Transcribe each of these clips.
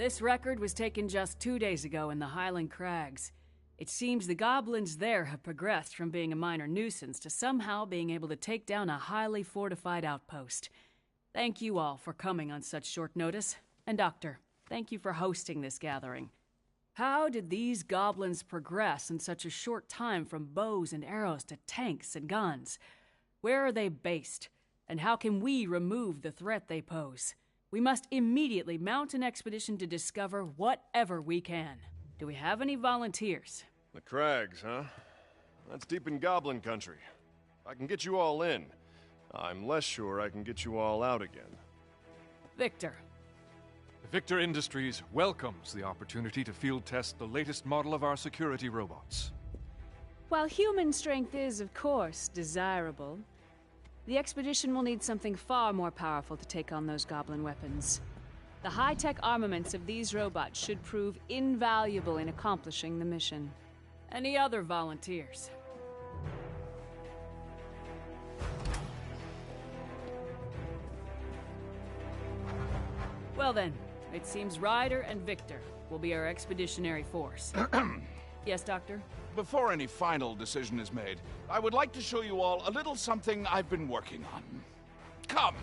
This record was taken just 2 days ago in the Highland Crags. It seems the goblins there have progressed from being a minor nuisance to somehow being able to take down a highly fortified outpost. Thank you all for coming on such short notice. And Doctor, thank you for hosting this gathering. How did these goblins progress in such a short time from bows and arrows to tanks and guns? Where are they based? And how can we remove the threat they pose? We must immediately mount an expedition to discover whatever we can. Do we have any volunteers? The Crags, huh? That's deep in Goblin country. I can get you all in. I'm less sure I can get you all out again. Victor. Victor Industries welcomes the opportunity to field test the latest model of our security robots. While human strength is, of course, desirable, the expedition will need something far more powerful to take on those goblin weapons. The high-tech armaments of these robots should prove invaluable in accomplishing the mission. Any other volunteers? Well then, it seems Ryder and Victor will be our expeditionary force. Yes, Doctor? Before any final decision is made, I would like to show you all a little something I've been working on. Come!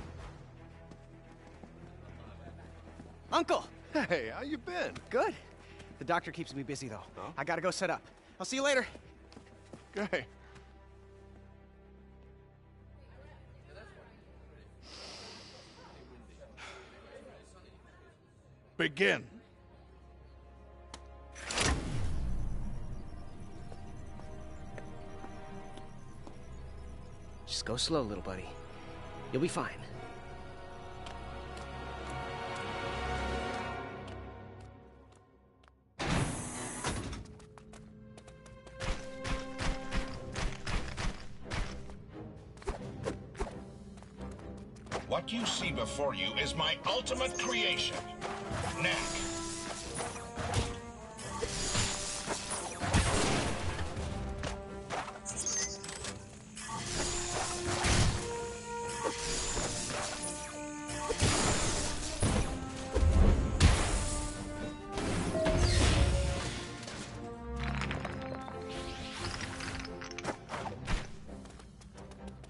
Uncle! Hey, how you been? Good. The doctor keeps me busy, though. Oh? I gotta go set up. I'll see you later. Okay. Begin. Just go slow, little buddy. You'll be fine. What you see before you is my ultimate creation, Knack.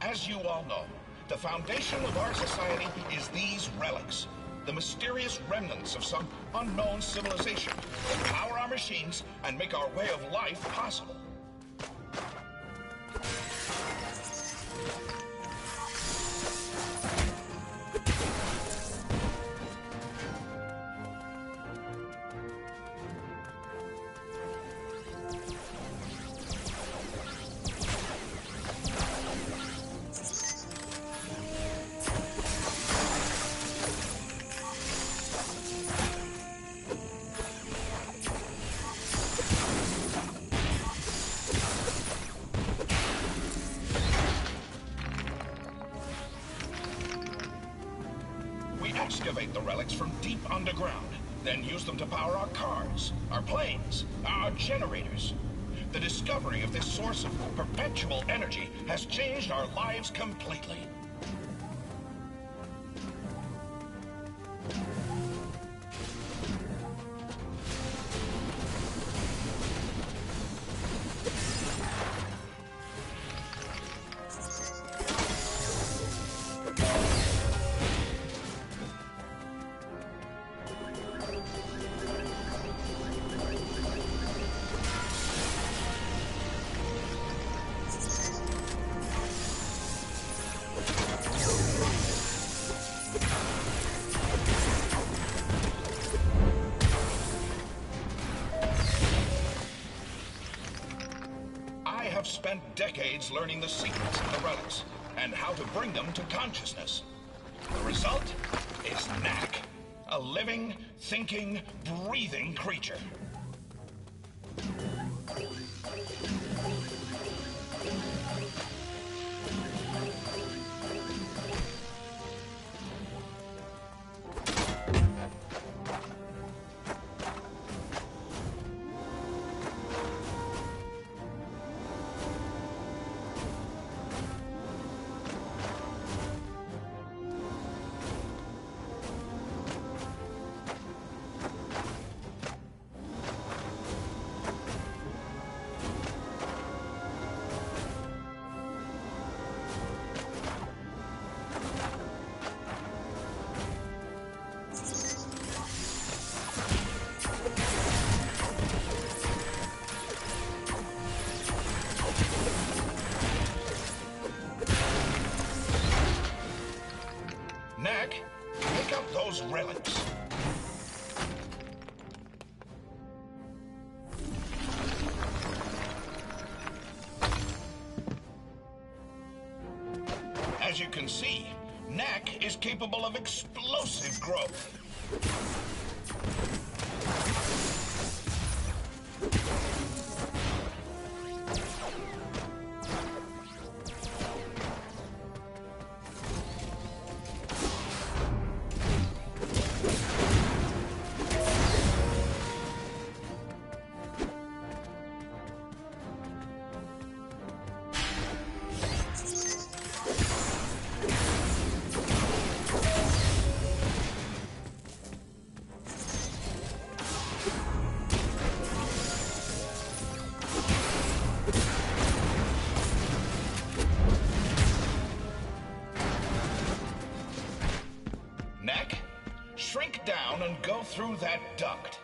As you all know, the foundation of our society is these relics, the mysterious remnants of some unknown civilization that power our machines and make our way of life possible. Excavate the relics from deep underground, then use them to power our cars, our planes, our generators. The discovery of this source of perpetual energy has changed our lives completely. I have spent decades learning the secrets of the relics and how to bring them to consciousness. The result is Knack, a living, thinking, breathing creature. these relics. As you can see, Knack is capable of explosive growth. Knack, shrink down and go through that duct.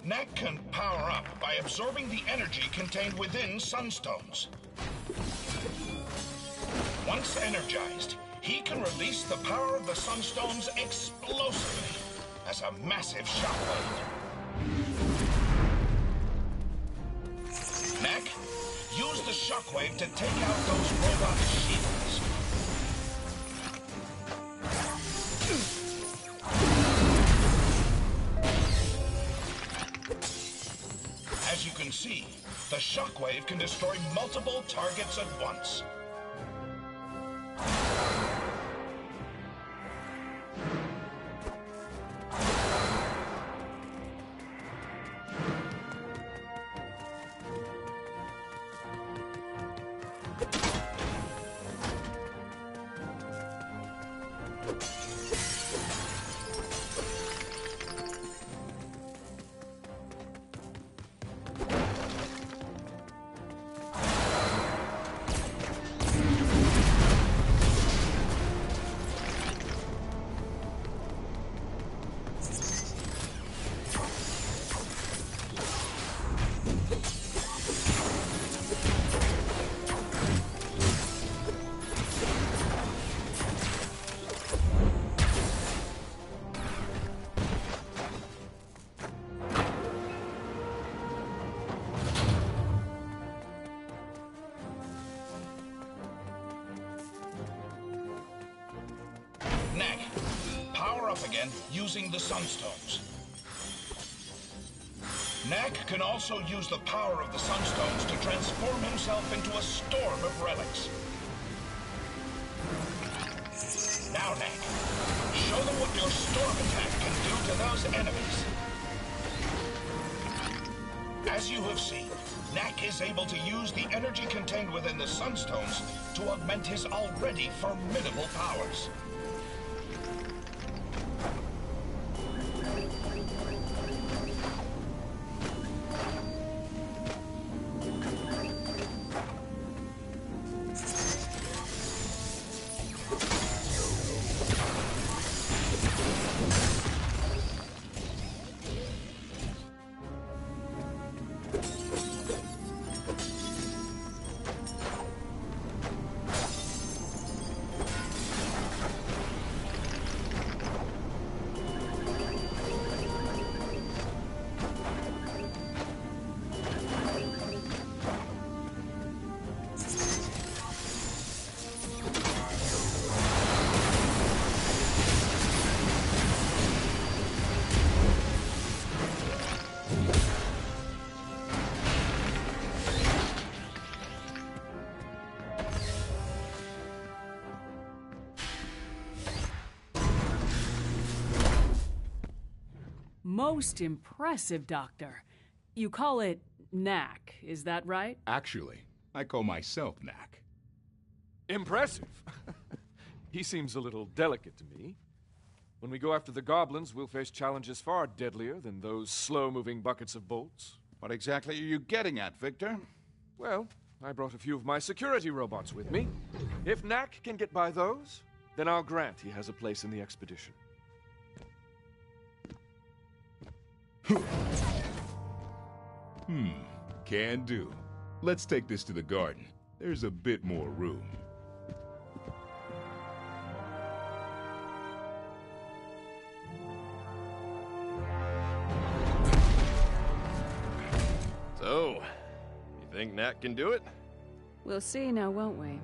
Knack can power up by absorbing the energy contained within sunstones. Once energized, he can release the power of the sunstones explosively as a massive shockwave. Knack, use the shockwave to take out those robot shields. As you can see, the shockwave can destroy multiple targets at once. Knack, power up again using the sunstones. Knack can also use the power of the sunstones to transform himself into a storm of relics. Now, Knack, show them what your storm attack can do to those enemies. As you have seen, Knack is able to use the energy contained within the sunstones to augment his already formidable powers. Most impressive, Doctor. You call it Knack, is that right? Actually, I call myself Knack. Impressive. He seems a little delicate to me. When we go after the goblins, we'll face challenges far deadlier than those slow-moving buckets of bolts. What exactly are you getting at, Victor? Well, I brought a few of my security robots with me. If Knack can get by those, then I'll grant he has a place in the expedition. Can do. Let's take this to the garden. There's a bit more room. So, you think Knack can do it? We'll see now, won't we?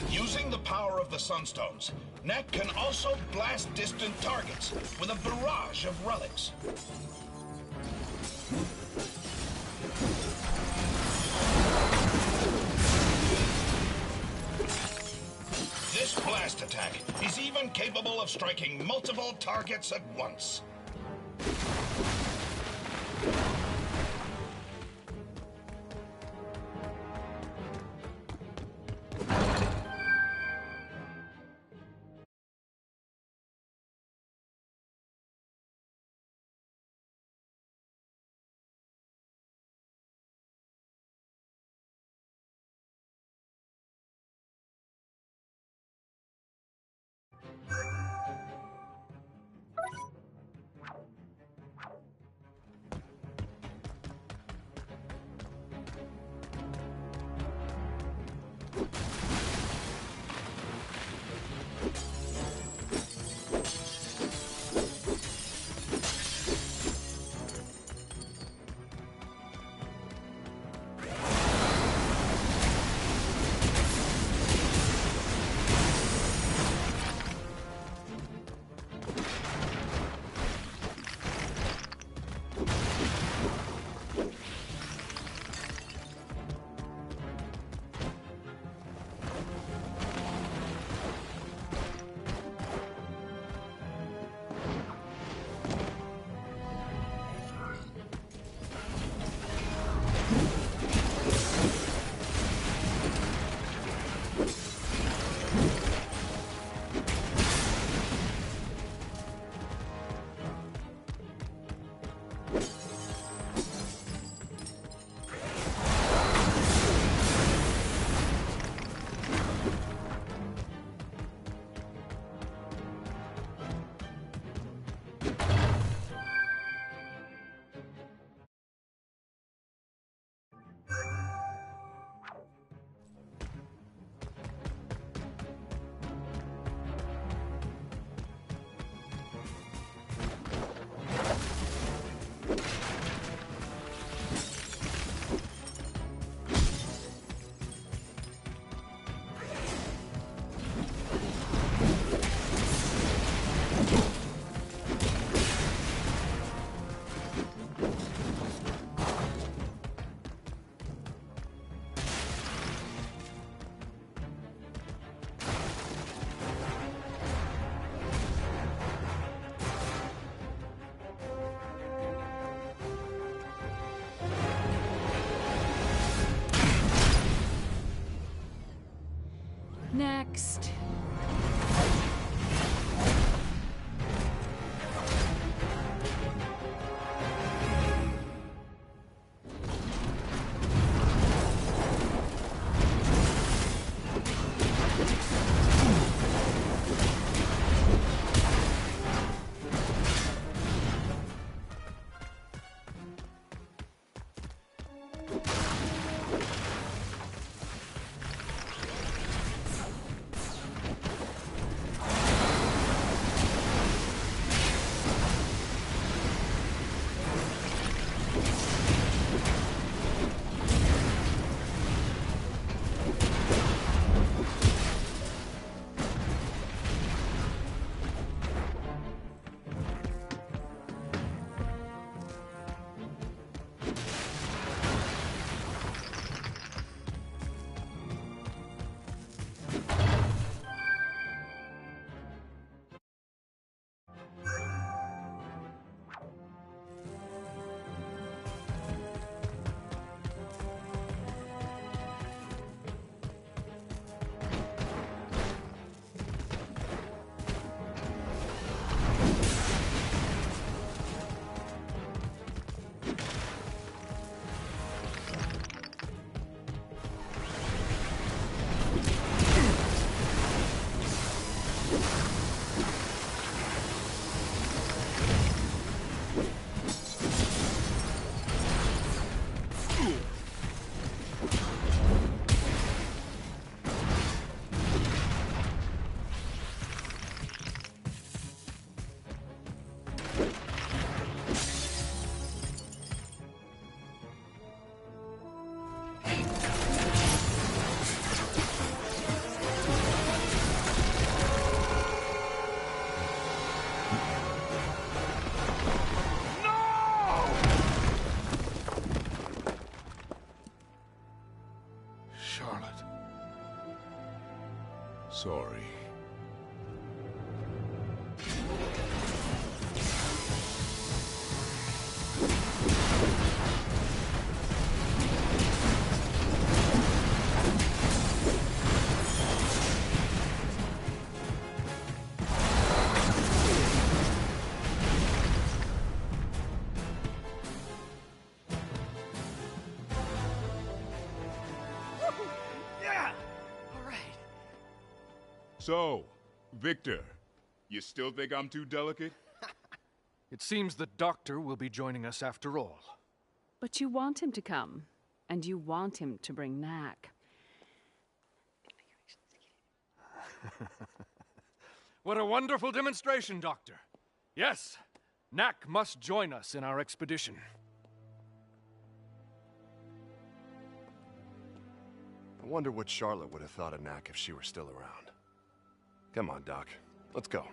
Using the power of the Sunstones, Knack can also blast distant targets with a barrage of relics. This blast attack is even capable of striking multiple targets at once. Next. sorry. So, Victor, you still think I'm too delicate? It seems the doctor will be joining us after all. But you want him to come, and you want him to bring Knack. What a wonderful demonstration, Doctor. Yes, Knack must join us in our expedition. I wonder what Charlotte would have thought of Knack if she were still around. Come on, Doc. Let's go.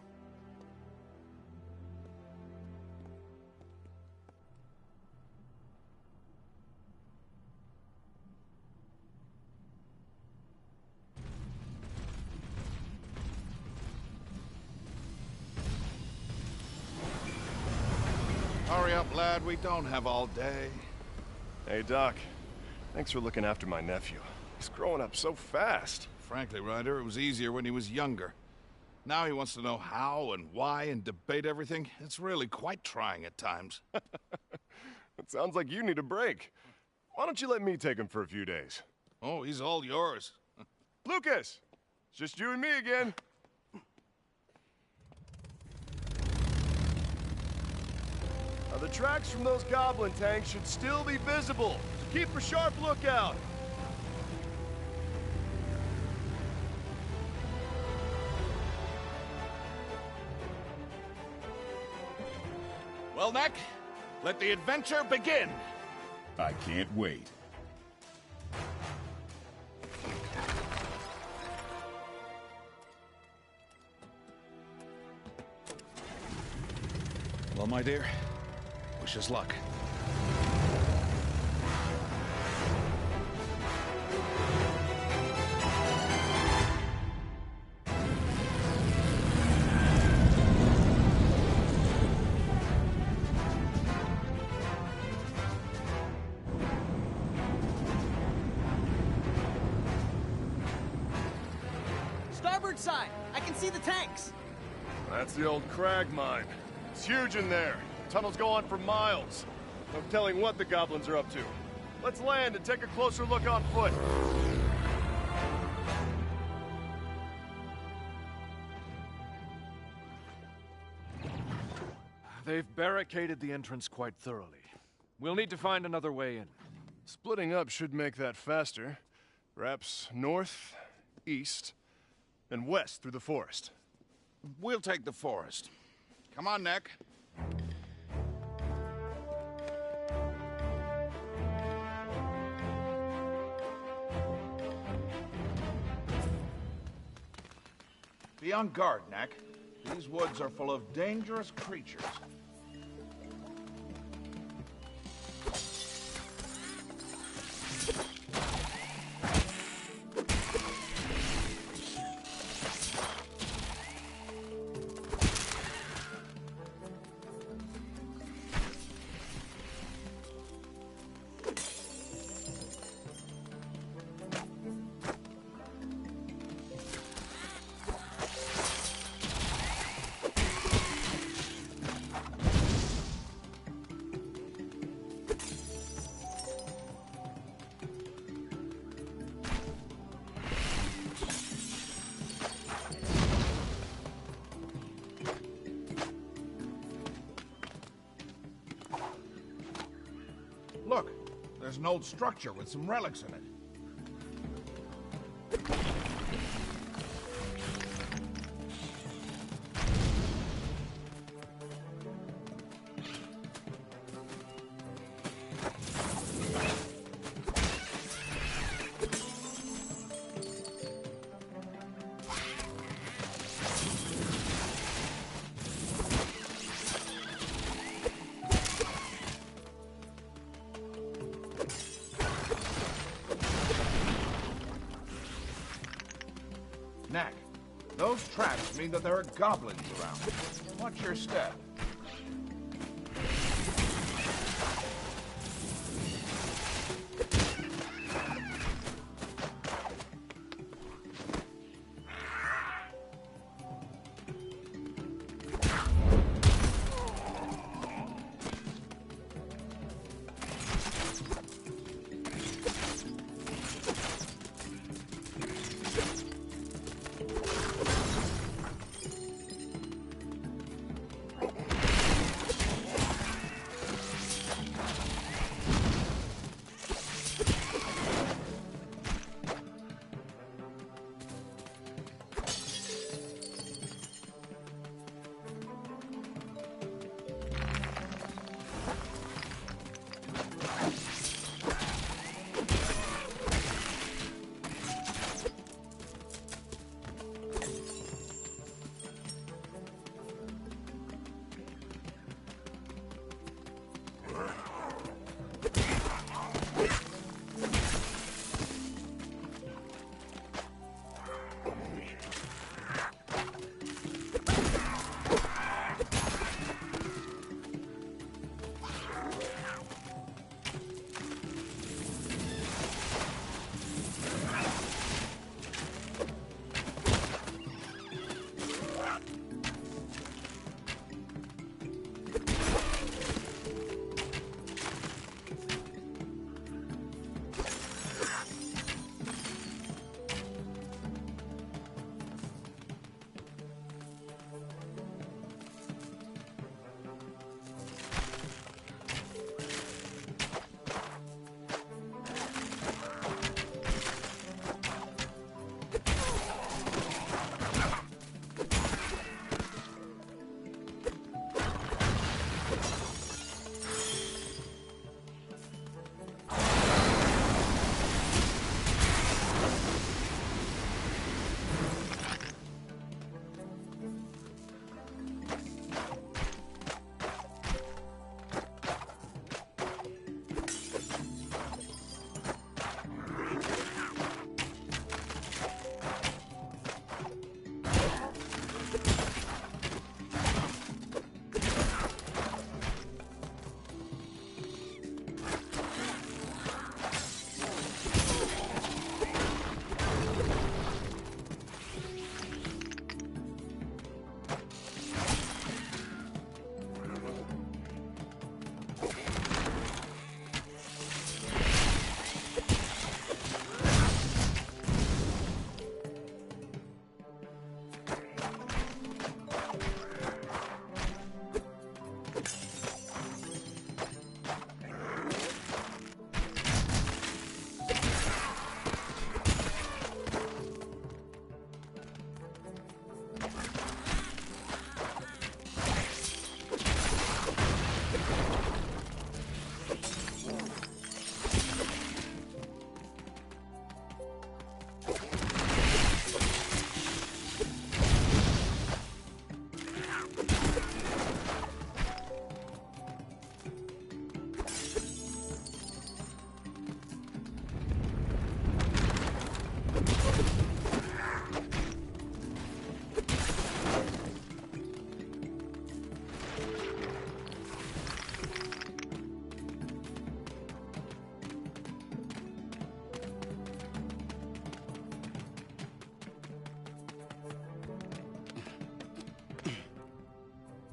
Hurry up, lad. We don't have all day. Hey, Doc. Thanks for looking after my nephew. He's growing up so fast. Frankly, Ryder, it was easier when he was younger. Now he wants to know how and why and debate everything. It's really quite trying at times. It sounds like you need a break. Why don't you let me take him for a few days? Oh, he's all yours. Lucas! It's just you and me again. Now, the tracks from those goblin tanks should still be visible. So keep a sharp lookout. Well, Knack, let the adventure begin. I can't wait. Well, my dear, wish us luck. Starboard side! I can see the tanks! That's the old crag mine. It's huge in there. Tunnels go on for miles. No telling what the goblins are up to. Let's land and take a closer look on foot. They've barricaded the entrance quite thoroughly. We'll need to find another way in. Splitting up should make that faster. Perhaps north, east, and west through the forest. We'll take the forest. Come on, Knack. Be on guard, Knack. These woods are full of dangerous creatures. Look, there's an old structure with some relics in it. Knack, Those tracks mean that there are goblins around. Watch your step.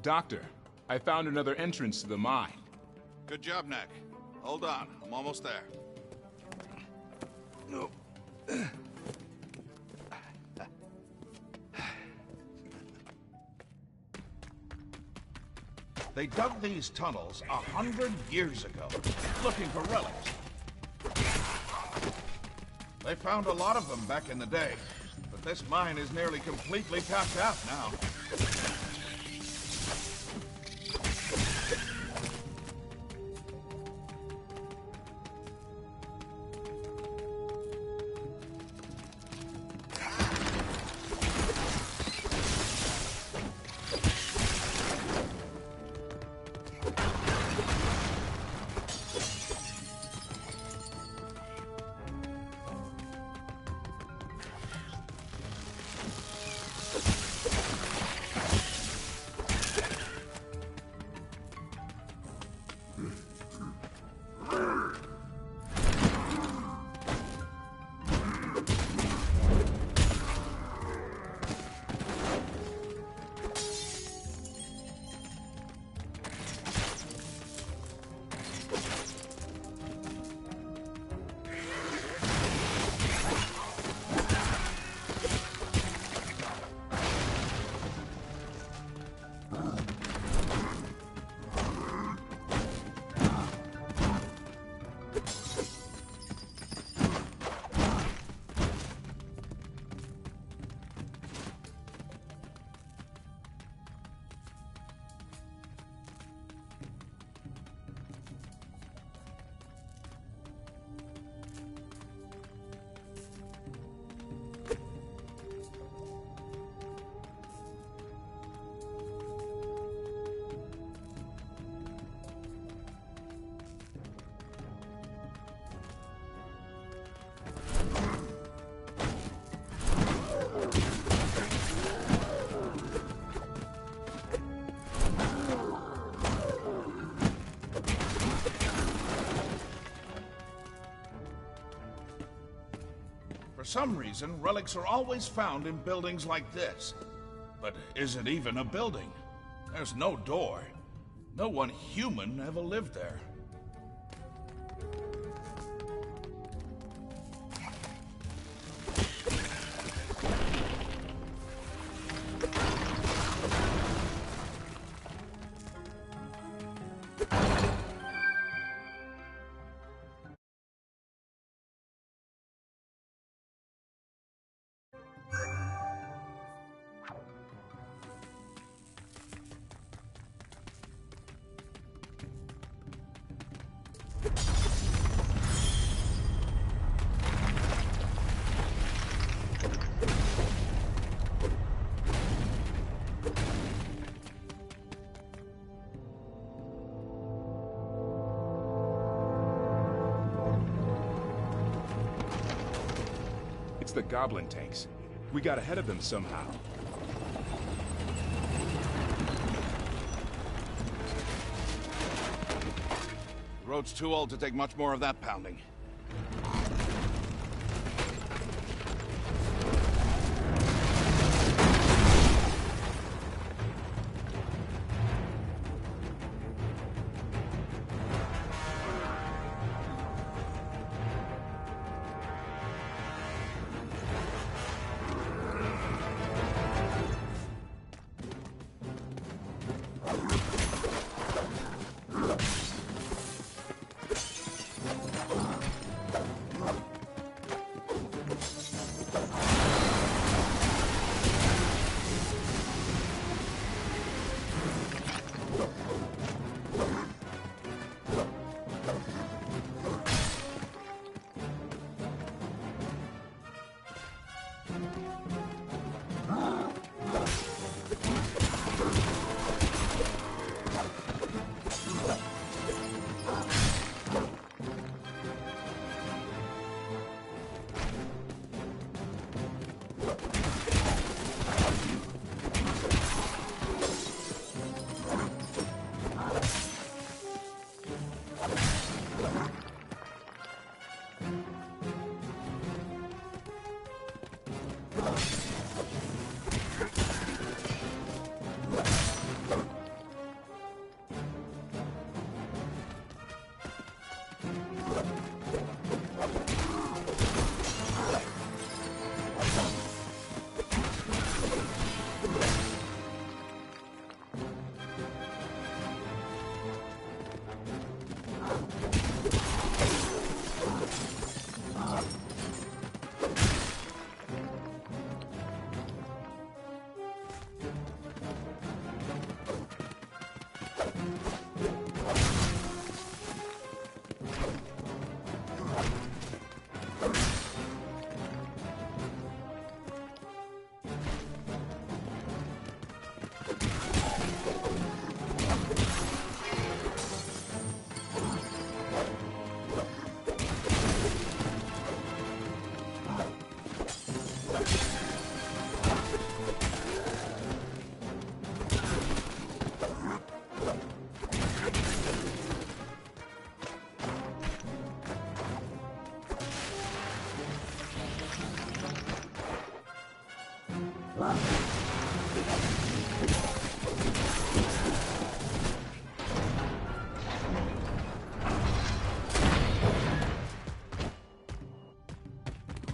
Doctor, I found another entrance to the mine. Good job, Knack. Hold on, I'm almost there. They dug these tunnels 100 years ago, looking for relics. They found a lot of them back in the day, but this mine is nearly completely tapped out now. some reason, relics are always found in buildings like this. But is it even a building? There's no door. No one human ever lived there. It's the Goblin tanks. We got ahead of them somehow. The road's too old to take much more of that pounding.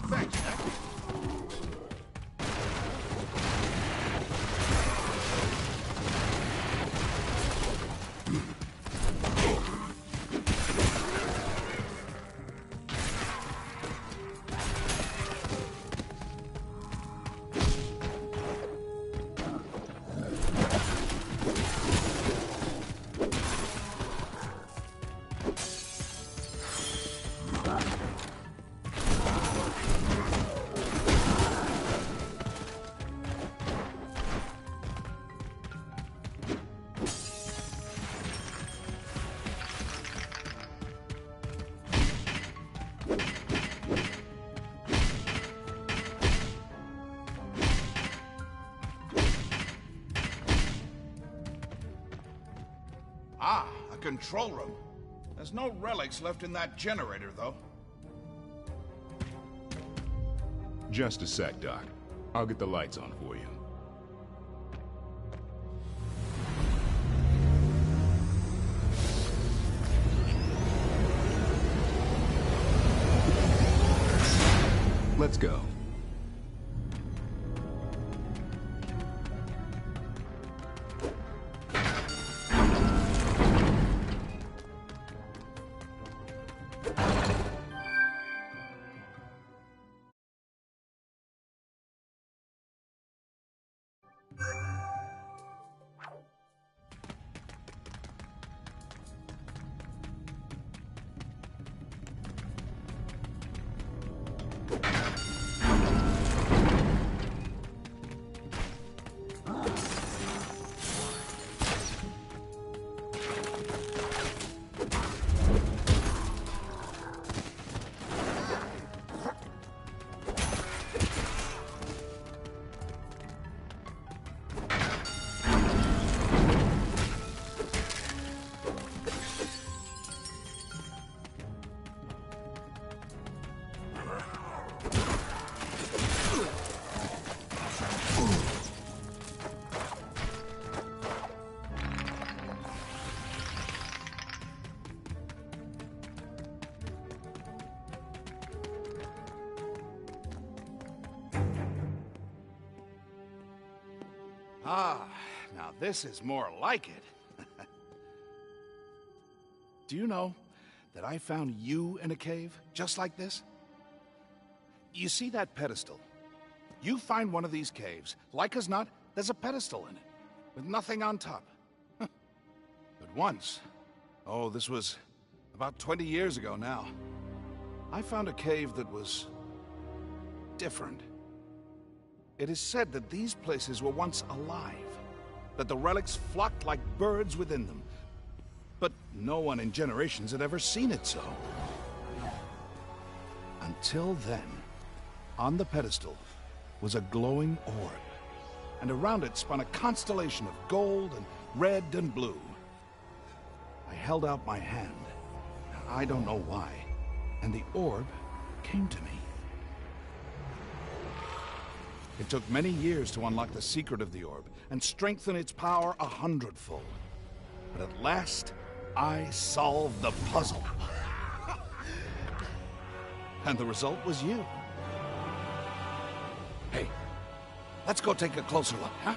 Thanks, Knack. Ah, a control room. There's no relics left in that generator, though. Just a sec, Doc. I'll get the lights on for you. Let's go. Ah, now this is more like it. Do you know that I found you in a cave just like this? You see that pedestal? You find one of these caves, like as not, there's a pedestal in it, with nothing on top. But once, oh, this was about 20 years ago now, I found a cave that was different. It is said that these places were once alive, that the relics flocked like birds within them. But no one in generations had ever seen it so. Until then, on the pedestal was a glowing orb, and around it spun a constellation of gold and red and blue. I held out my hand, I don't know why, and the orb came to me. It took many years to unlock the secret of the orb and strengthen its power 100-fold. But at last, I solved the puzzle. And the result was you. Hey, let's go take a closer look, huh?